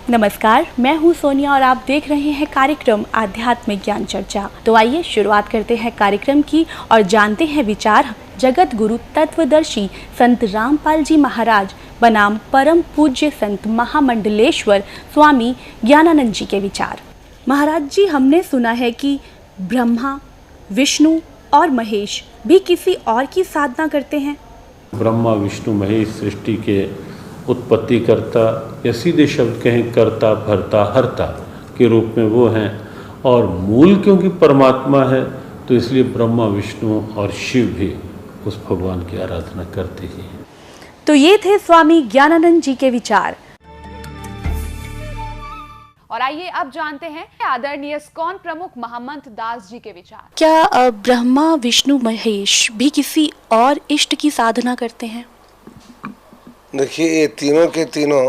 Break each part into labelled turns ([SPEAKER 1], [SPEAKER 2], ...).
[SPEAKER 1] नमस्कार, मैं हूं सोनिया और आप देख रहे हैं कार्यक्रम आध्यात्मिक ज्ञान चर्चा। तो आइए शुरुआत करते हैं कार्यक्रम की और जानते हैं विचार जगत गुरु तत्वदर्शी संत रामपाल जी महाराज बनाम परम पूज्य संत महामंडलेश्वर स्वामी ज्ञानानंद जी के विचार। महाराज जी, हमने सुना है कि ब्रह्मा, विष्णु और महेश भी किसी और की साधना करते हैं।
[SPEAKER 2] ब्रह्मा, विष्णु, महेश सृष्टि के उत्पत्ति करता या सीधे शब्द कहें करता, भरता, हरता के रूप में वो हैं। और मूल क्योंकि परमात्मा है तो इसलिए ब्रह्मा, विष्णु और शिव भी उस भगवान की आराधना करते ही हैं।
[SPEAKER 1] तो ये थे स्वामी ज्ञानानंद जी के विचार।
[SPEAKER 3] और आइए अब जानते हैं आदरणीय इस्कॉन प्रमुख महमंत दास जी के विचार।
[SPEAKER 1] क्या ब्रह्मा, विष्णु, महेश भी किसी और इष्ट की साधना करते हैं?
[SPEAKER 4] देखिए, ये तीनों के तीनों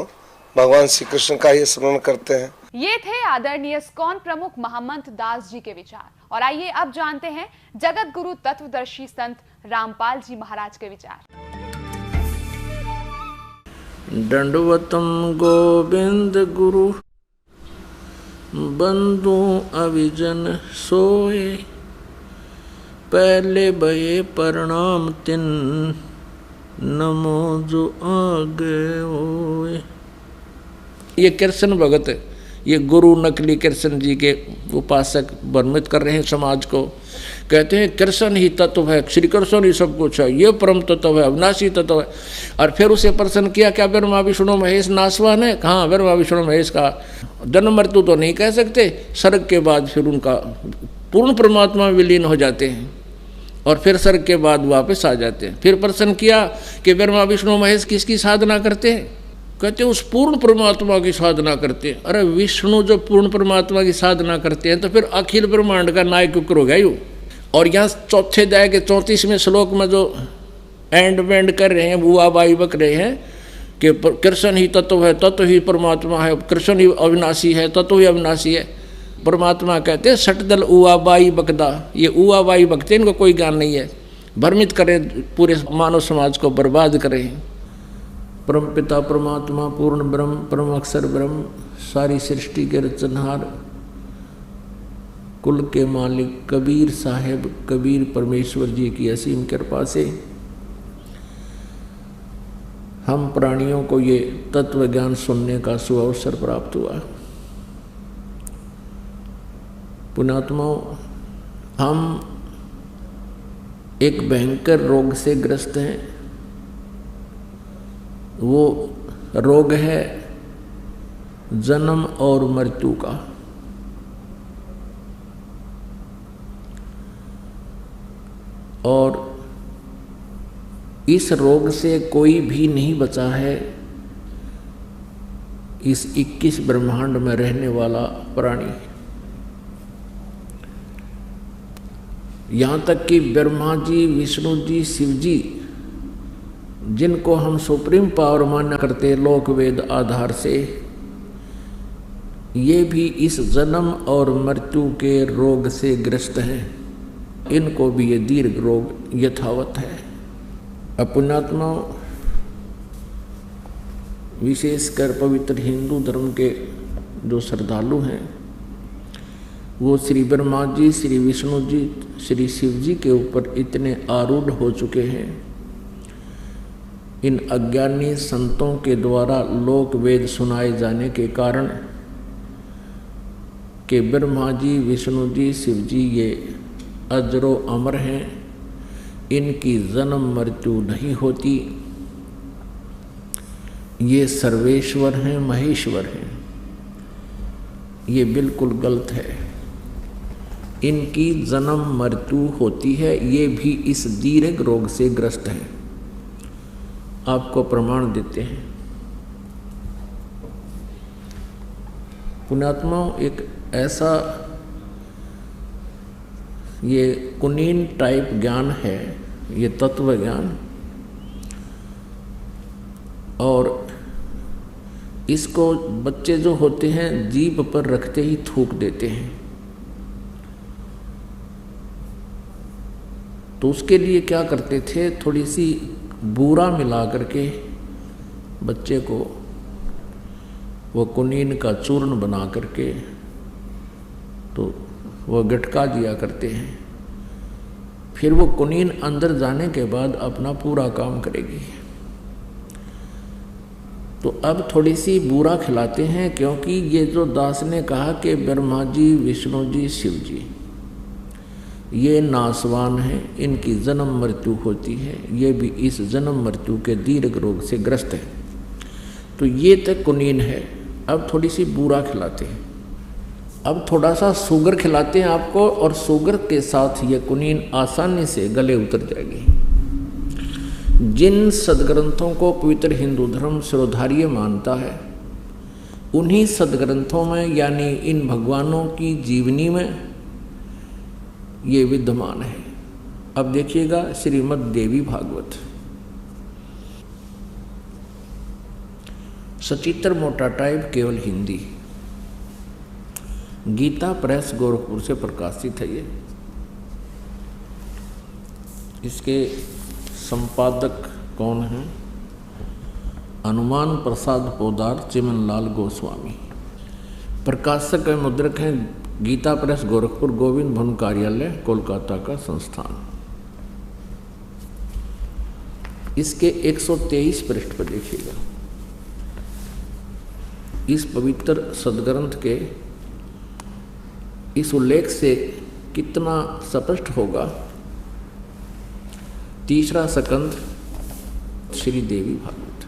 [SPEAKER 4] भगवान श्री कृष्ण का ही स्मरण करते हैं।
[SPEAKER 3] ये थे आदरणीय इस्कॉन प्रमुख महमंत दास जी के विचार। और आइए अब जानते हैं जगत गुरु तत्वदर्शी संत रामपाल जी महाराज के विचार।
[SPEAKER 5] दंडवतम गोविंद गुरु बंधु अविजन सोए, पहले भये प्रणाम तिन नमो जो आगे होए। ये कृष्ण भगत, ये गुरु नकली कृष्ण जी के उपासक भ्रमित कर रहे हैं समाज को। कहते हैं कृष्ण ही तत्व है, श्री कृष्ण ही सब कुछ है, ये परम तत्व है, अविनाशी तत्व है। और फिर उसे प्रश्न किया, क्या ब्रह्मा विष्णु महेश नासवान है? हाँ, ब्रह्मा विष्णु महेश का जन्म मृत्यु तो नहीं कह सकते, स्वर्ग के बाद फिर उनका पूर्ण परमात्मा में विलीन हो जाते हैं और फिर स्वर्ग के बाद वापस आ जाते हैं। फिर प्रश्न किया कि ब्रह्मा विष्णु महेश किसकी साधना करते हैं? कहते हैं उस पूर्ण परमात्मा की साधना करते हैं। अरे विष्णु जो पूर्ण परमात्मा की साधना करते हैं तो फिर अखिल ब्रह्मांड का नायक क्यों हो गया यूँ? और यहाँ चौथे अध्याय के 34वें श्लोक में जो एंड वेंड कर रहे हैं, बुआ बाई बक रहे हैं कि कृष्ण ही तत्व है, तत्व ही परमात्मा है, कृष्ण ही अविनाशी है, तत्व ही अविनाशी है। परमात्मा कहते हैं सटदल उआ बाई बकदा, ये उआ बाई बकते इनको कोई ज्ञान नहीं है, भ्रमित करें, पूरे मानव समाज को बर्बाद करें। परम पिता परमात्मा पूर्ण ब्रह्म, परम अक्षर ब्रह्म, सारी सृष्टि के रचनहार, कुल के मालिक कबीर साहेब कबीर परमेश्वर जी की असीम कृपा से हम प्राणियों को ये तत्व ज्ञान सुनने का सुअवसर प्राप्त हुआ। पुण्यात्माओं, हम एक भयंकर रोग से ग्रस्त हैं। वो रोग है जन्म और मृत्यु का। और इस रोग से कोई भी नहीं बचा है, इस 21 ब्रह्मांड में रहने वाला प्राणी। यहाँ तक कि ब्रह्मा जी, विष्णु जी, शिव जी, जिनको हम सुप्रीम पावर मान्य करते लोक वेद आधार से, ये भी इस जन्म और मृत्यु के रोग से ग्रस्त हैं। इनको भी ये दीर्घ रोग यथावत है। पुण्यात्माओं, विशेषकर पवित्र हिंदू धर्म के जो श्रद्धालु हैं वो श्री ब्रह्मा जी, श्री विष्णु जी, श्री शिव जी के ऊपर इतने आरूढ़ हो चुके हैं। इन अज्ञानी संतों के द्वारा लोक वेद सुनाए जाने के कारण कि ब्रह्मा जी, विष्णु जी, शिव जी ये अजरो अमर हैं, इनकी जन्म मृत्यु नहीं होती, ये सर्वेश्वर हैं, महेश्वर हैं। ये बिल्कुल गलत है। इनकी जन्म मृत्यु होती है, ये भी इस दीर्घ रोग से ग्रस्त हैं। आपको प्रमाण देते हैं। पुण्यात्माओं, एक ऐसा ये कुनीन टाइप ज्ञान है, ये तत्व ज्ञान, और इसको बच्चे जो होते हैं जीभ पर रखते ही थूक देते हैं। तो उसके लिए क्या करते थे, थोड़ी सी बूरा मिला करके बच्चे को वो कुनीन का चूर्ण बना करके तो वह गटका दिया करते हैं। फिर वो कुनीन अंदर जाने के बाद अपना पूरा काम करेगी। तो अब थोड़ी सी बूरा खिलाते हैं, क्योंकि ये जो दास ने कहा कि ब्रह्मा जी, विष्णु जी, शिव जी ये नासवान हैं, इनकी जन्म मृत्यु होती है, ये भी इस जन्म मृत्यु के दीर्घ रोग से ग्रस्त है। तो ये तक कुनीन है। अब थोड़ी सी बूरा खिलाते हैं, अब थोड़ा सा शुगर खिलाते हैं आपको, और शुगर के साथ ये कुनीन आसानी से गले उतर जाएगी। जिन सदग्रंथों को पवित्र हिंदू धर्म सर्वधार्य मानता है, उन्हीं सदग्रंथों में यानी इन भगवानों की जीवनी में ये विद्यमान है। अब देखिएगा श्रीमद् देवी भागवत, सचित्र मोटा टाइप, केवल हिंदी, गीता प्रेस गोरखपुर से प्रकाशित है। ये इसके संपादक कौन हैं? हनुमान प्रसाद पोदार, चिमनलाल गोस्वामी। प्रकाशक एवं मुद्रक हैं गीता प्रेस गोरखपुर, गोविंद भवन कार्यालय, कोलकाता का संस्थान। इसके 123 पृष्ठ पर देखिएगा। इस पवित्र सदग्रंथ के इस उल्लेख से कितना स्पष्ट होगा। तीसरा स्कंद श्री देवी भागवत।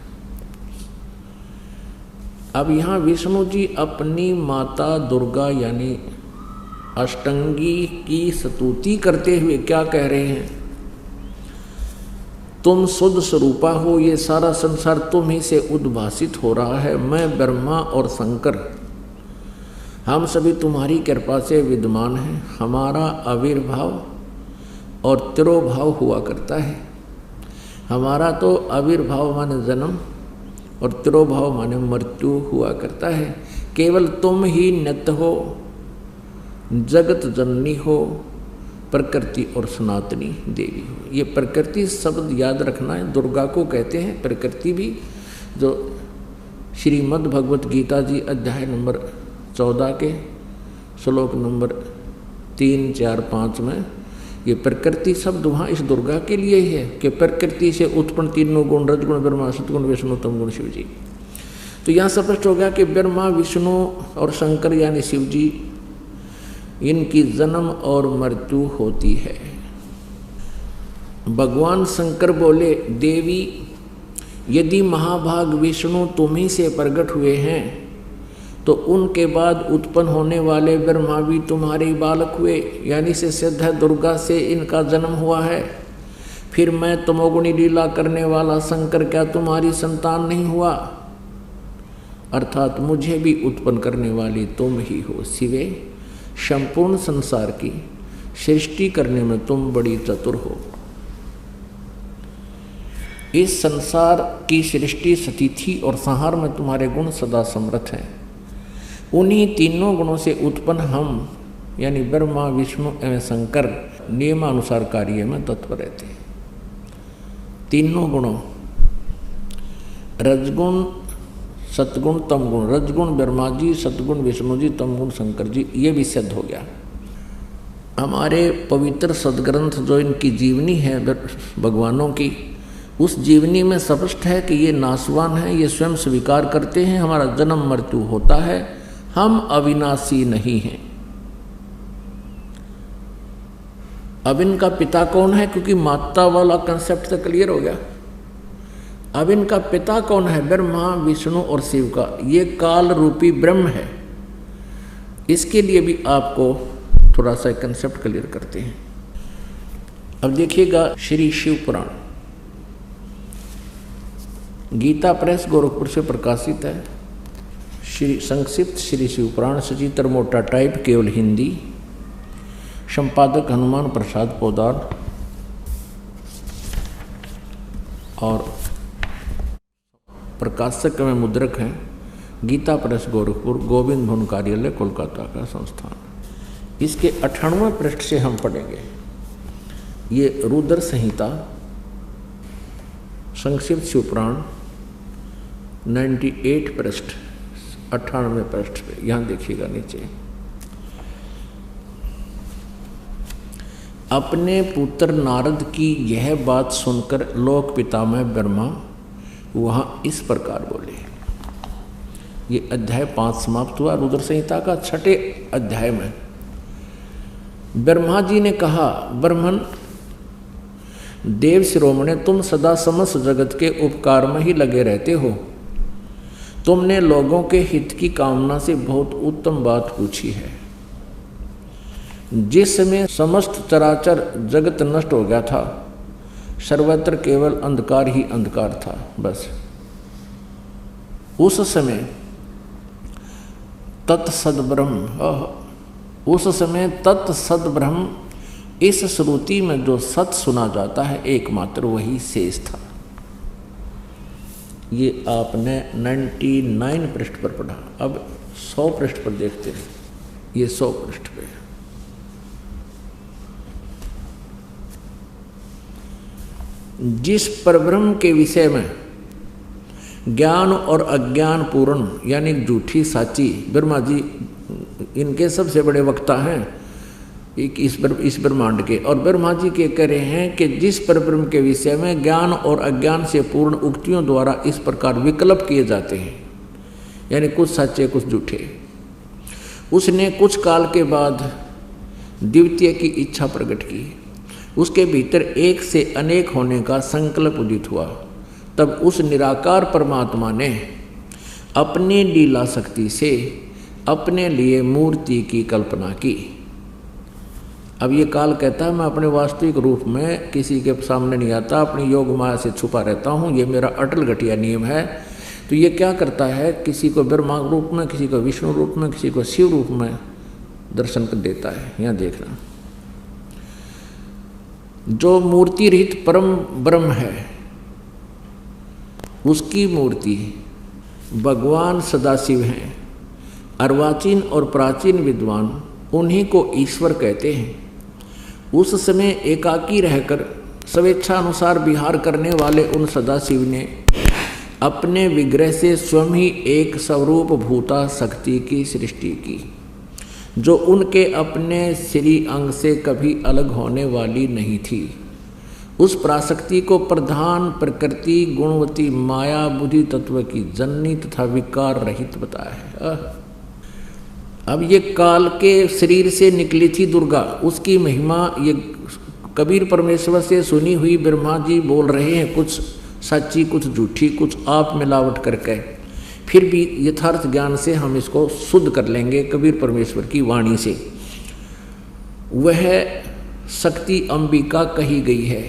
[SPEAKER 5] अब यहाँ विष्णु जी अपनी माता दुर्गा यानी अष्टंगी की स्तुति करते हुए क्या कह रहे हैं? तुम शुद्ध स्वरूपा हो, ये सारा संसार तुम ही से उद्भासित हो रहा है। मैं ब्रह्मा और शंकर हम सभी तुम्हारी कृपा से विद्यमान हैं। हमारा आविर्भाव और तिरोभाव हुआ करता है। हमारा तो आविर्भाव माने जन्म और तिरोभाव माने मृत्यु हुआ करता है। केवल तुम ही नित्य हो, जगत जननी हो, प्रकृति और सनातनी देवी हो। ये प्रकृति शब्द याद रखना है, दुर्गा को कहते हैं प्रकृति भी। जो श्रीमद् भगवत गीता जी अध्याय नंबर 14 के श्लोक नंबर 3, 4, 5 में ये प्रकृति शब्द वहाँ इस दुर्गा के लिए ही है कि प्रकृति से उत्पन्न तीनों गुण, रजगुण ब्रह्मा, सतगुण विष्णु, तमगुण शिव जी। तो यहाँ स्पष्ट हो गया कि ब्रह्मा, विष्णु और शंकर यानी शिव जी, इनकी जन्म और मृत्यु होती है। भगवान शंकर बोले, देवी यदि महाभाग विष्णु तुम्ही से प्रकट हुए हैं तो उनके बाद उत्पन्न होने वाले ब्रह्मा भी तुम्हारे बालक हुए, यानी से सिद्ध है दुर्गा से इनका जन्म हुआ है। फिर मैं तमोगुणी लीला करने वाला शंकर क्या तुम्हारी संतान नहीं हुआ? अर्थात मुझे भी उत्पन्न करने वाली तुम ही हो शिवे। संपूर्ण संसार की सृष्टि करने में तुम बड़ी चतुर हो। इस संसार की सृष्टि, स्थिति और संहार में तुम्हारे गुण सदा समर्थ हैं। उन्हीं तीनों गुणों से उत्पन्न हम यानी ब्रह्मा, विष्णु एवं शंकर नियमानुसार कार्य में तत्पर रहते हैं। तीनों गुणों रजगुण, सतगुण, तमगुण, रजगुण ब्रह्मा जी, सतगुण विष्णु जी, तमगुण शंकर जी, ये भी सिद्ध हो गया। हमारे पवित्र सदग्रंथ जो इनकी जीवनी है भगवानों की, उस जीवनी में स्पष्ट है कि ये नासवान है, ये स्वयं स्वीकार करते हैं हमारा जन्म मृत्यु होता है, हम अविनाशी नहीं हैं। अब इनका पिता कौन है? क्योंकि माता वाला कंसेप्ट तो क्लियर हो गया। अब इनका पिता कौन है? ब्रह्मा, विष्णु और शिव का। ये काल रूपी ब्रह्म है। इसके लिए भी आपको थोड़ा सा कंसेप्ट क्लियर करते हैं। अब देखिएगा श्री शिव पुराण, गीता प्रेस गोरखपुर से प्रकाशित है। श्री संक्षिप्त श्री शिव पुराण, सचित्र मोटा टाइप, केवल हिंदी, संपादक हनुमान प्रसाद पोदार और प्रकाशक में मुद्रक हैं गीता प्रेस गोरखपुर, गोविंद भवन कार्यालय, कोलकाता का संस्थान। इसके 98वें पृष्ठ से हम पढ़ेंगे। ये रुद्र संहिता, संक्षिप्त शिवपुराण 98 पृष्ठ 98वें पृष्ठ पे, यहाँ देखिएगा नीचे। अपने पुत्र नारद की यह बात सुनकर लोक पितामह ब्रह्मा वहाँ इस प्रकार बोले। ये अध्याय 5 समाप्त हुआ। रुद्र संहिता का 6ठे अध्याय में ब्रह्मा जी ने कहा, ब्रह्मन देव शिरोमणे, तुम सदा समस्त जगत के उपकार में ही लगे रहते हो। तुमने लोगों के हित की कामना से बहुत उत्तम बात पूछी है। जिस समय समस्त चराचर जगत नष्ट हो गया था, सर्वत्र केवल अंधकार ही अंधकार था, बस उस समय तत्सद ब्रह्म इस श्रुति में जो सत सुना जाता है एकमात्र वही शेष था। ये आपने 99 पृष्ठ पर पढ़ा। अब 100 पृष्ठ पर देखते हैं। ये 100 पृष्ठ पे जिस परब्रह्म के विषय में ज्ञान और अज्ञान पूर्ण यानी झूठी साची, ब्रह्मा जी इनके सबसे बड़े वक्ता हैं इस ब्रह्मांड के, और ब्रह्मा जी के कह रहे हैं कि जिस परब्रह्म के विषय में ज्ञान और अज्ञान से पूर्ण उक्तियों द्वारा इस प्रकार विकल्प किए जाते हैं, यानी कुछ सच्चे कुछ झूठे, उसने कुछ काल के बाद द्वितीय की इच्छा प्रकट की। उसके भीतर एक से अनेक होने का संकल्प उदित हुआ। तब उस निराकार परमात्मा ने अपनी लीला शक्ति से अपने लिए मूर्ति की कल्पना की। अब ये काल कहता है मैं अपने वास्तविक रूप में किसी के सामने नहीं आता, अपनी योग माया से छुपा रहता हूँ, ये मेरा अटल घटिया नियम है। तो ये क्या करता है, किसी को ब्रह्मा रूप में, किसी को विष्णु रूप में, किसी को शिव रूप में दर्शन कर देता है। यहाँ देखना, जो मूर्ति रहित परम ब्रह्म है उसकी मूर्ति भगवान सदाशिव हैं। अर्वाचीन और प्राचीन विद्वान उन्हीं को ईश्वर कहते हैं। उस समय एकाकी रहकर स्वेच्छा अनुसार विहार करने वाले उन सदाशिव ने अपने विग्रह से स्वयं ही एक स्वरूप भूता शक्ति की सृष्टि की, जो उनके अपने श्री अंग से कभी अलग होने वाली नहीं थी। उस पराशक्ति को प्रधान प्रकृति गुणवती माया बुद्धि तत्व की जननी तथा विकार रहित बताया है। अब ये काल के शरीर से निकली थी दुर्गा, उसकी महिमा ये कबीर परमेश्वर से सुनी हुई ब्रह्मा जी बोल रहे हैं, कुछ सच्ची कुछ झूठी, कुछ आप मिलावट करके। फिर भी यथार्थ ज्ञान से हम इसको शुद्ध कर लेंगे कबीर परमेश्वर की वाणी से। वह शक्ति अंबिका कही गई है,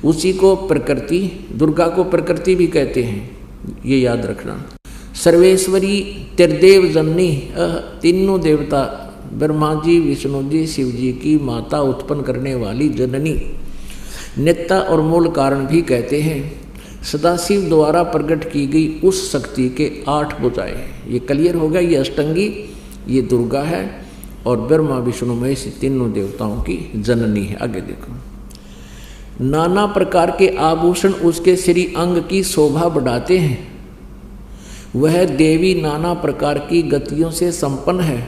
[SPEAKER 5] उसी को प्रकृति, दुर्गा को प्रकृति भी कहते हैं, ये याद रखना। सर्वेश्वरी त्रिदेव जननी, तीनों देवता ब्रह्मा जी, विष्णु जी, शिव जी की माता, उत्पन्न करने वाली जननी, नेता और मूल कारण भी कहते हैं। सदाशिव द्वारा प्रकट की गई उस शक्ति के 8 भुजाएं, ये क्लियर हो गया। ये अष्टंगी, ये दुर्गा है, और ब्रह्मा विष्णु महेश तीनों देवताओं की जननी है। आगे देखो, नाना प्रकार के आभूषण उसके श्री अंग की शोभा बढ़ाते हैं। वह देवी नाना प्रकार की गतियों से संपन्न है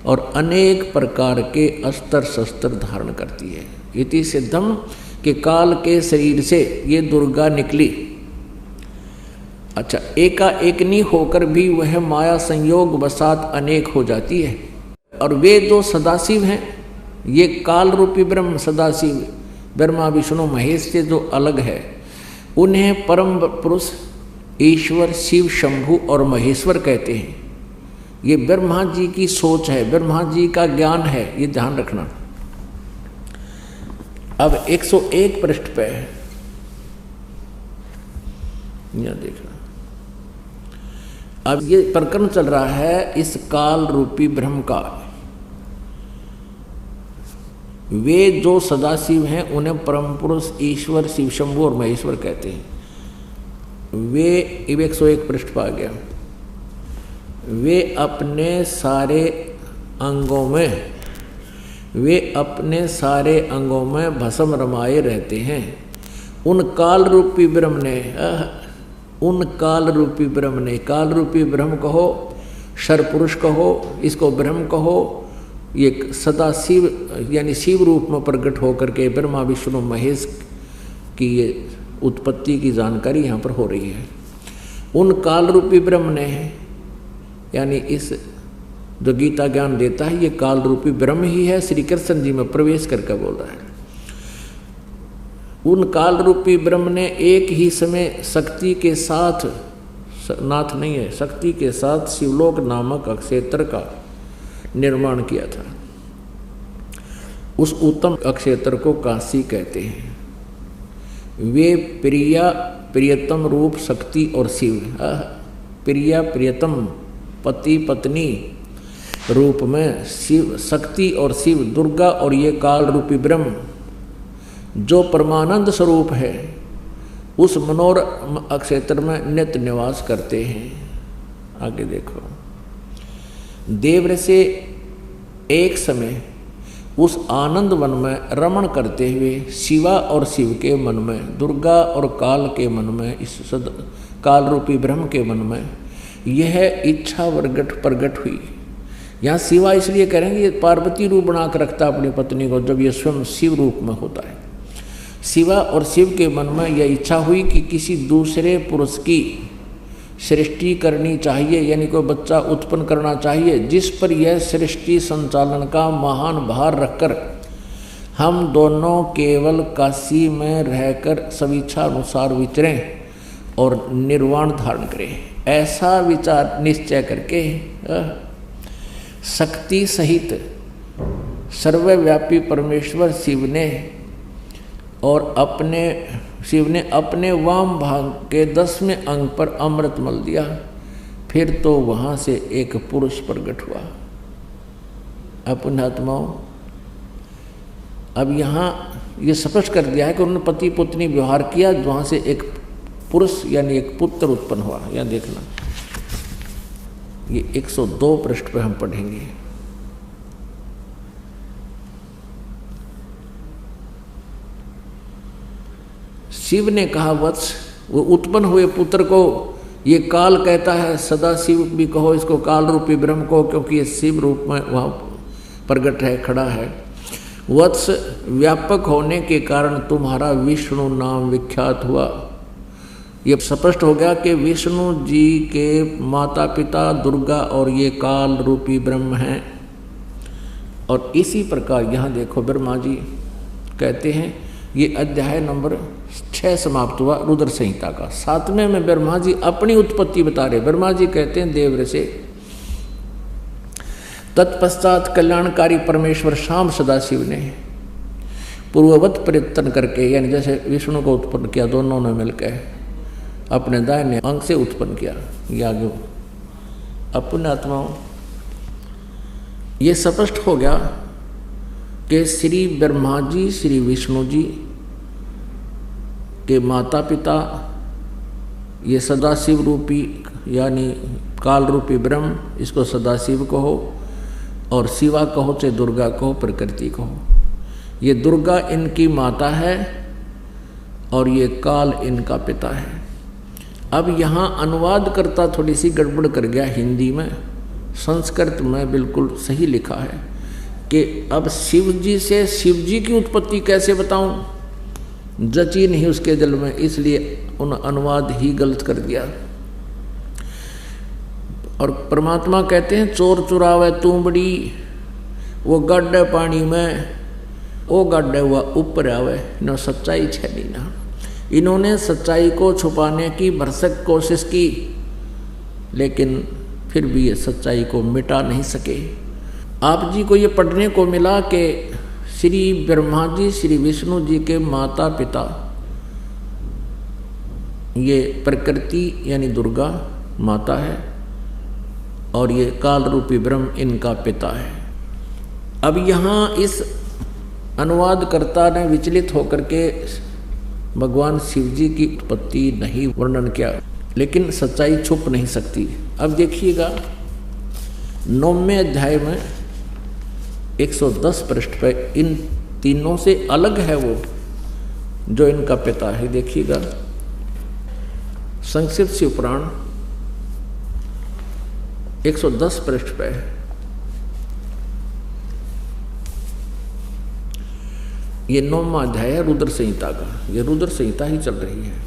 [SPEAKER 5] और अनेक प्रकार के अस्त्र शस्त्र धारण करती है। इति सिद्धम के काल के शरीर से ये दुर्गा निकली। अच्छा, एकाएक नहीं होकर भी वह माया संयोग वसात अनेक हो जाती है। और वे जो सदाशिव हैं, ये काल रूपी ब्रह्म सदाशिव ब्रह्मा विष्णु महेश से जो अलग है, उन्हें परम पुरुष ईश्वर शिव शंभु और महेश्वर कहते हैं। ये ब्रह्मा जी की सोच है, ब्रह्मा जी का ज्ञान है, ये ध्यान रखना। अब 101 पृष्ठ पे यह देखना। अब ये प्रकरण चल रहा है इस काल रूपी ब्रह्म का। वे जो सदाशिव हैं उन्हें परम पुरुष ईश्वर शिव शंभु और महेश्वर कहते हैं। वे 101 पृष्ठ पा गया। वे अपने सारे अंगों में भस्म रमाए रहते हैं। उन काल रूपी ब्रह्म ने उन काल रूपी ब्रह्म ने, काल रूपी ब्रह्म कहो, सर्वपुरुष कहो, इसको ब्रह्म कहो, ये सदा शिव यानी शिव रूप में प्रकट होकर के ब्रह्मा विष्णु महेश की ये उत्पत्ति की जानकारी यहाँ पर हो रही है। उन काल रूपी ब्रह्म ने, यानी इस जो गीता ज्ञान देता है ये काल रूपी ब्रह्म ही है, श्री कृष्ण जी में प्रवेश करके बोल रहा है। उन काल रूपी ब्रह्म ने एक ही समय शक्ति के साथ, नाथ नहीं है, शक्ति के साथ शिवलोक नामक अक्षेत्र का निर्माण किया था। उस उत्तम अक्षेत्र को काशी कहते हैं। वे प्रियतम रूप शक्ति और शिव, प्रियतम पति पत्नी रूप में शिव, शक्ति और शिव, दुर्गा और ये काल रूपी ब्रह्म जो परमानंद स्वरूप है उस मनोर अक्षेत्र में नित्य निवास करते हैं। आगे देखो, देव से एक समय उस आनंद वन में रमण करते हुए शिवा और शिव के मन में, दुर्गा और काल के मन में, इस काल रूपी ब्रह्म के मन में यह इच्छा प्रगट हुई। यहाँ शिवा इसलिए करेंगे पार्वती रूप बना कर रखता अपनी पत्नी को, जब ये स्वयं शिव रूप में होता है। शिवा और शिव के मन में यह इच्छा हुई कि किसी दूसरे पुरुष की सृष्टि करनी चाहिए, यानी कोई बच्चा उत्पन्न करना चाहिए जिस पर यह सृष्टि संचालन का महान भार रखकर हम दोनों केवल काशी में रहकर स्वेच्छा अनुसार विचरें और निर्वाण धारण करें। ऐसा विचार निश्चय करके शक्ति सहित सर्वव्यापी परमेश्वर शिव ने अपने वाम भाग के 10वें अंग पर अमृत मल दिया। फिर तो वहाँ से एक पुरुष प्रकट हुआ। पुण्यात्माओं, अब यहाँ ये स्पष्ट कर दिया है कि उन्होंने पति पत्नी व्यवहार किया, वहाँ से एक पुरुष यानी एक पुत्र उत्पन्न हुआ। यहाँ देखना, ये 102 पृष्ठ पर हम पढ़ेंगे। शिव ने कहा, वत्स, वो उत्पन्न हुए पुत्र को ये काल कहता है, सदा शिव भी कहो, इसको काल रूपी ब्रह्म को, क्योंकि ये शिव रूप में वहाँ प्रगट है, खड़ा है। वत्स, व्यापक होने के कारण तुम्हारा विष्णु नाम विख्यात हुआ। ये स्पष्ट हो गया कि विष्णु जी के माता पिता दुर्गा और ये काल रूपी ब्रह्म हैं। और इसी प्रकार यहाँ देखो, ब्रह्मा जी कहते हैं, ये अध्याय नंबर 6 समाप्त हुआ रुद्र संहिता का। 7वें में ब्रह्मा जी अपनी उत्पत्ति बता रहे। ब्रह्मा जी कहते हैं देव से, तत्पश्चात कल्याणकारी परमेश्वर शाम सदाशिव ने पूर्ववत प्रयत्न करके, यानी जैसे विष्णु को उत्पन्न किया, दोनों ने मिलकर अपने दाहिने अंग से उत्पन्न किया। ये आगे अपने आत्माओं, ये स्पष्ट हो गया कि श्री ब्रह्मा जी श्री विष्णु जी के माता पिता ये सदाशिव रूपी यानी काल रूपी ब्रह्म, इसको सदाशिव कहो और शिवा कहो चाहे दुर्गा कहो, प्रकृति कहो। ये दुर्गा इनकी माता है और ये काल इनका पिता है। अब यहाँ अनुवाद करता थोड़ी सी गड़बड़ कर गया हिंदी में, संस्कृत में बिल्कुल सही लिखा है कि अब शिव जी से शिव जी की उत्पत्ति कैसे बताऊं, जची नहीं उसके दिल में, इसलिए उन अनुवाद ही गलत कर दिया। और परमात्मा कहते हैं, चोर चुरावे तू बड़ी, वो गड्ढे पानी में, वो गड्ढे हुआ ऊपर आवे, न सच्चाई छेड़ी ना। इन्होंने सच्चाई को छुपाने की भरसक कोशिश की, लेकिन फिर भी ये सच्चाई को मिटा नहीं सके। आप जी को ये पढ़ने को मिला कि श्री ब्रह्मा जी श्री विष्णु जी के माता पिता ये प्रकृति यानी दुर्गा माता है और ये काल रूपी ब्रह्म इनका पिता है। अब यहाँ इस अनुवादकर्ता ने विचलित होकर के भगवान शिव जी की उत्पत्ति नहीं वर्णन किया, लेकिन सच्चाई छुप नहीं सकती। अब देखिएगा 9वें अध्याय में 110 पृष्ठ पर इन तीनों से अलग है वो जो इनका पिता है। देखिएगा संक्षिप्त शिव पुराण 110 पृष्ठ पे है। ये 9वां अध्याय है रुद्र संहिता का। ये रुद्र संहिता ही चल रही है।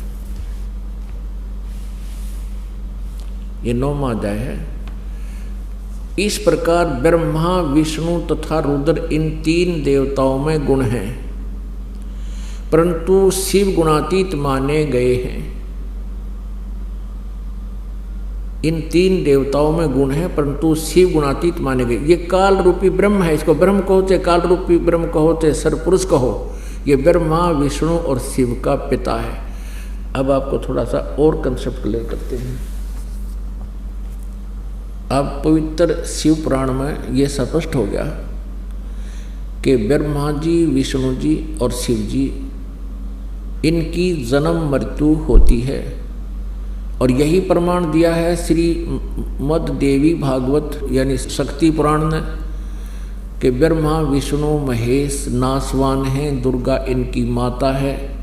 [SPEAKER 5] ये 9वां अध्याय है। इस प्रकार ब्रह्मा, विष्णु तथा रुद्र इन 3 देवताओं में गुण हैं, परंतु शिव गुणातीत माने गए हैं। इन 3 देवताओं में गुण है परंतु शिव गुणातीत माने गए। ये काल रूपी ब्रह्म है, इसको ब्रह्म कहो चाहे काल रूपी ब्रह्म कहो चाहे सरपुरुष कहो, ये ब्रह्मा, विष्णु और शिव का पिता है। अब आपको थोड़ा सा और कंसेप्ट क्लियर करते हैं। अब पवित्र शिव पुराण में ये स्पष्ट हो गया कि ब्रह्मा जी, विष्णु जी और शिव जी, इनकी जन्म मृत्यु होती है। और यही प्रमाण दिया है श्री मद देवी भागवत यानी शक्ति पुराण ने कि ब्रह्मा, विष्णु, महेश नासवान हैं, दुर्गा इनकी माता है।